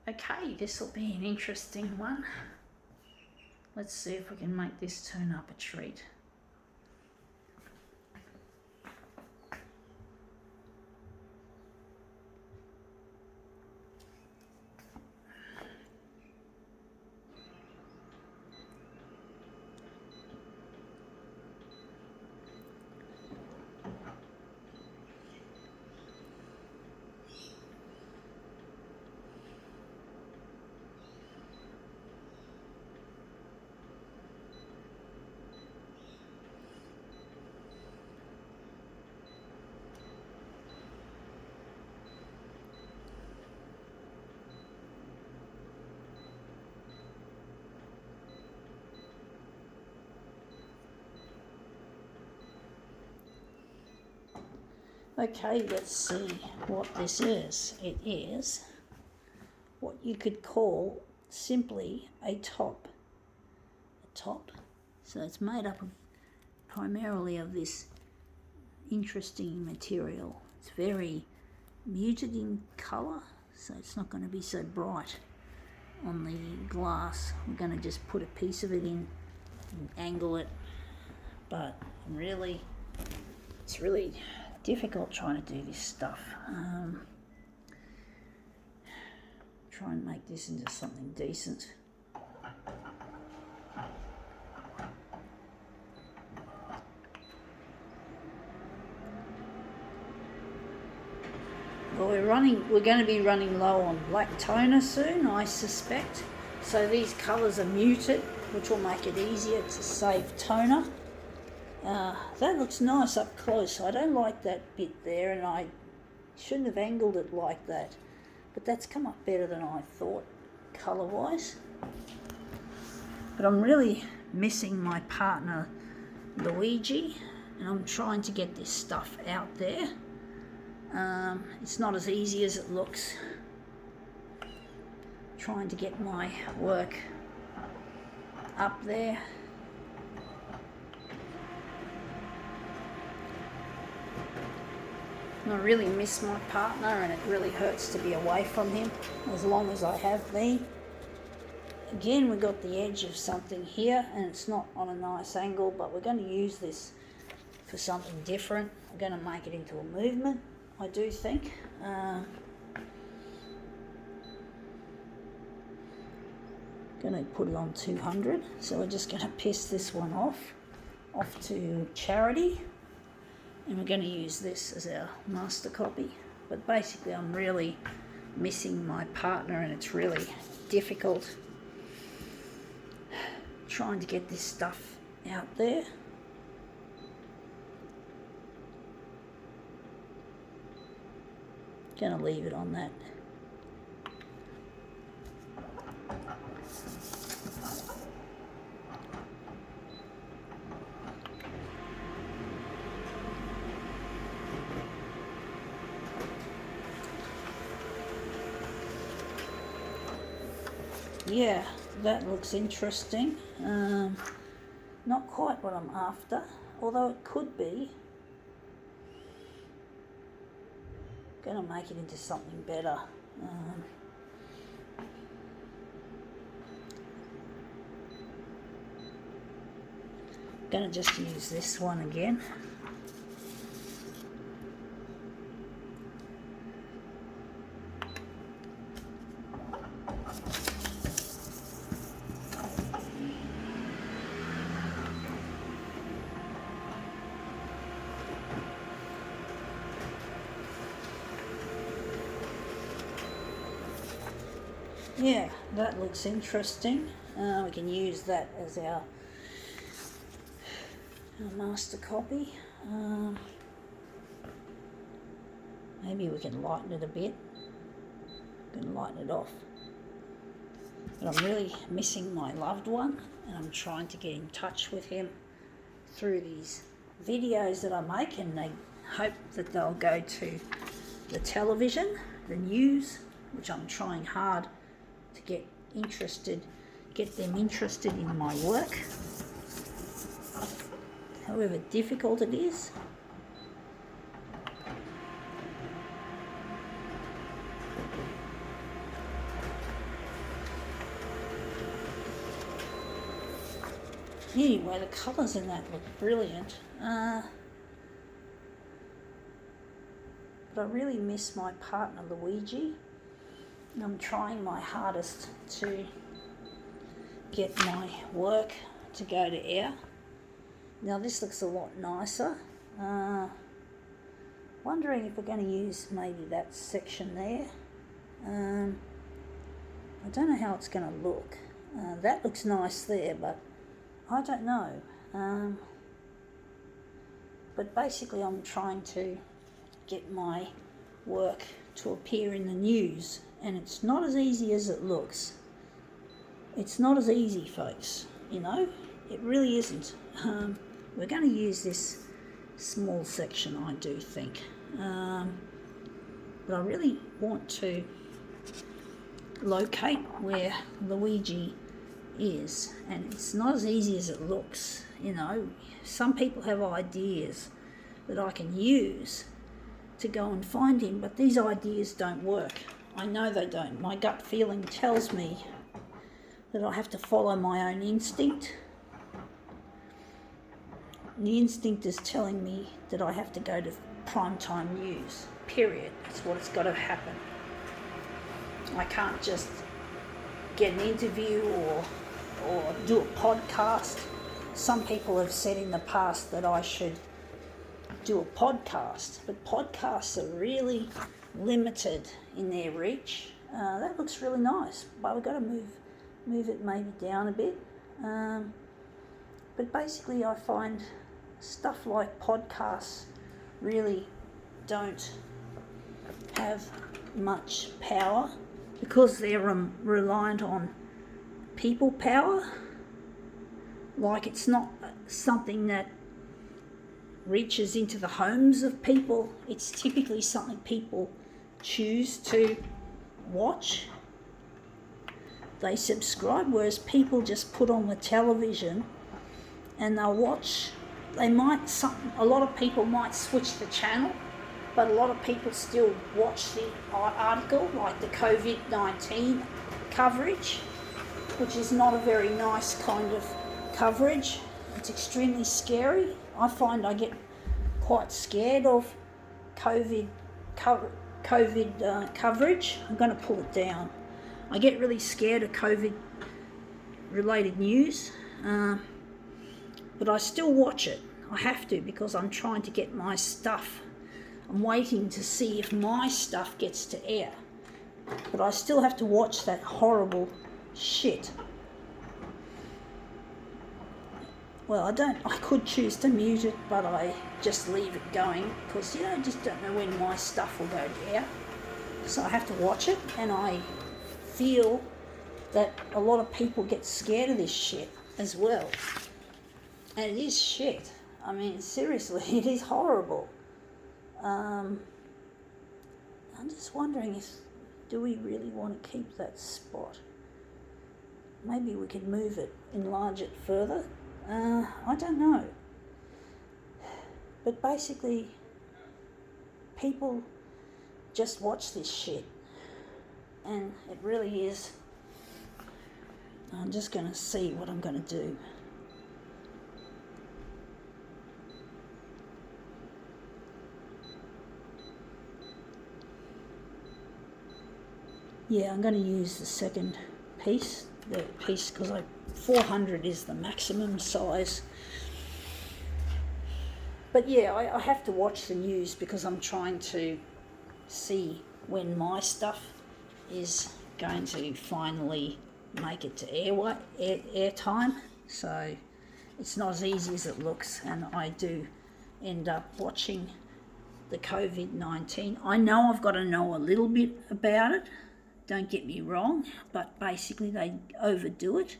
Okay, this will be an interesting one. Let's see if we can make this turn up a treat. Okay, let's see what this is. It is what you could call simply a top. A top. So it's made up of primarily of this interesting material. It's very muted in colour, so it's not going to be so bright on the glass. We're going to just put a piece of it in and angle it, but it's really difficult trying to do this stuff. Try and make this into something decent. Well, we're going to be running low on black toner soon, I suspect. So these colours are muted, which will make it easier to save toner. That looks nice up close. I don't like that bit there, and I shouldn't have angled it like that. But that's come up better than I thought, colour-wise. But I'm really missing my partner, Luigi, and I'm trying to get this stuff out there. It's not as easy as it looks. Trying to get my work up there. I really miss my partner, and it really hurts to be away from him as long as I have me. Again, we've got the edge of something here, and it's not on a nice angle, but we're going to use this for something different. We're going to make it into a movement, I do think. Going to put it on 200, so we're just going to piss this one off to Charity. And we're going to use this as our master copy. But basically I'm really missing my partner, and it's really difficult trying to get this stuff out there. Going to leave it on that. Yeah, that looks interesting. Not quite what I'm after, although it could be. Gonna make it into something better. Gonna just use this one again. Yeah, that looks interesting. We can use that as our master copy. Maybe we can lighten it a bit. We can lighten it off. But I'm really missing my loved one, and I'm trying to get in touch with him through these videos that I make, and I hope that they'll go to the television, the news, which I'm trying hard to get them interested in my work, however difficult it is. Anyway, the colours in that look brilliant. But I really miss my partner Luigi. And I'm trying my hardest to get my work to go to air. Now this looks a lot nicer. Wondering if we're going to use maybe that section there. I don't know how it's going to look. That looks nice there, but I don't know. But basically I'm trying to get my work to appear in the news, and it's not as easy as it looks. It's not as easy, folks, you know, it really isn't. We're going to use this small section, I do think, but I really want to locate where Luigi is, and it's not as easy as it looks. You know, some people have ideas that I can use to go and find him, but these ideas don't work. I know they don't. My gut feeling tells me that I have to follow my own instinct. The instinct is telling me that I have to go to primetime news, period. That's what it's got to happen. I can't just get an interview or do a podcast. Some people have said in the past that I should do a podcast, but podcasts are really limited in their reach. That looks really nice, but we've got to move it maybe down a bit. But basically I find stuff like podcasts really don't have much power because they're reliant on people power. Like, it's not something that reaches into the homes of people. It's typically something people choose to watch. They subscribe, whereas people just put on the television and they'll watch. A lot of people might switch the channel, but a lot of people still watch the article, like the COVID-19 coverage, which is not a very nice kind of coverage. It's extremely scary. I find I get quite scared of COVID coverage. I'm going to pull it down. I get really scared of COVID-related news, but I still watch it. I have to, because I'm trying to get my stuff. I'm waiting to see if my stuff gets to air. But I still have to watch that horrible shit. Well, I could choose to mute it, but I just leave it going because, you know, I just don't know when my stuff will go to air. So I have to watch it, and I feel that a lot of people get scared of this shit as well. And it is shit. I mean, seriously, it is horrible. I'm just wondering do we really want to keep that spot? Maybe we could move it, enlarge it further. I don't know. But basically, people just watch this shit. And it really is. I'm just going to see what I'm going to do. Yeah, I'm going to use the second piece, because 400 is the maximum size. But yeah, I have to watch the news because I'm trying to see when my stuff is going to finally make it to air time. So it's not as easy as it looks, and I do end up watching the COVID-19. I know I've got to know a little bit about it. Don't get me wrong, but basically they overdo it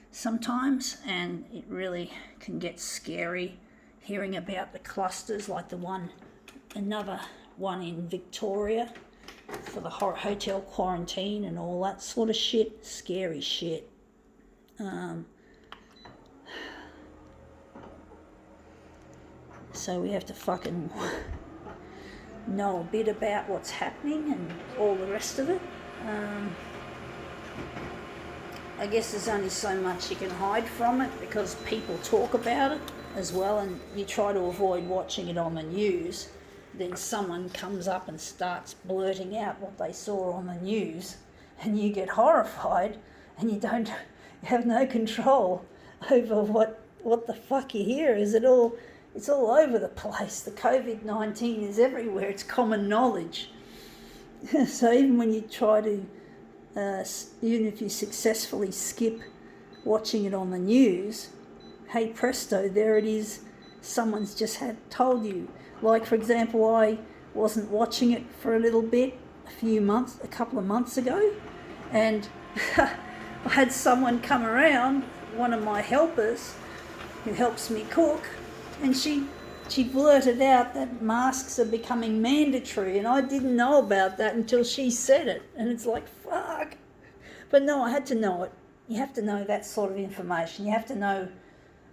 sometimes, and it really can get scary hearing about the clusters, like another one in Victoria for the hotel quarantine and all that sort of shit. Scary shit. So we have to fucking know a bit about what's happening and all the rest of it. I guess there's only so much you can hide from it because people talk about it as well, and you try to avoid watching it on the news. Then someone comes up and starts blurting out what they saw on the news, and you get horrified, and you have no control over what the fuck you hear. It's all over the place. The COVID-19 is everywhere. It's common knowledge. So even when you try to, even if you successfully skip watching it on the news, hey presto, there it is. Someone's just told you. Like, for example, I wasn't watching it for a little bit, a couple of months ago, and I had someone come around, one of my helpers who helps me cook, and she blurted out that masks are becoming mandatory, and I didn't know about that until she said it, and it's like, fuck. But no, I had to know it. You have to know that sort of information. You have to know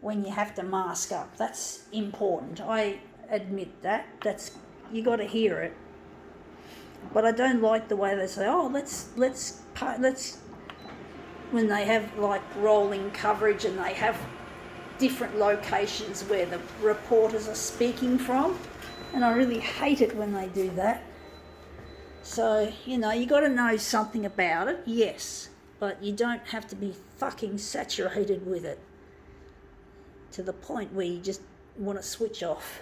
when you have to mask up. That's important. I admit that. You got to hear it. But I don't like the way they say, oh, let's when they have like rolling coverage and they have different locations where the reporters are speaking from, and I really hate it when they do that. So, you got to know something about it, yes, but you don't have to be fucking saturated with it to the point where you just want to switch off.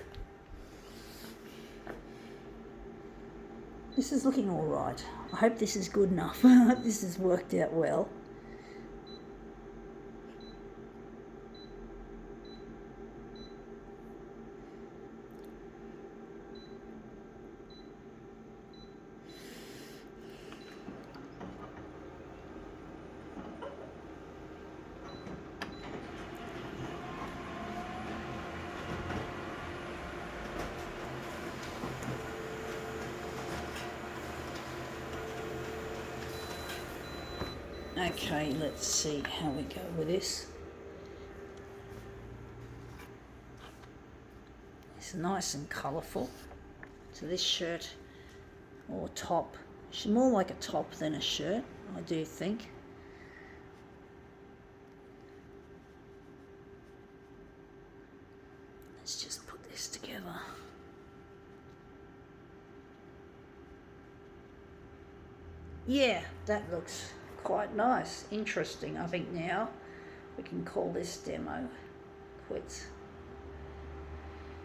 This is looking all right. I hope this is good enough. I hope this has worked out well. Okay, let's see how we go with this. It's nice and colourful. So this shirt or top, she's more like a top than a shirt, I do think. Let's just put this together. Yeah, that looks quite nice, interesting. I think now we can call this demo quits.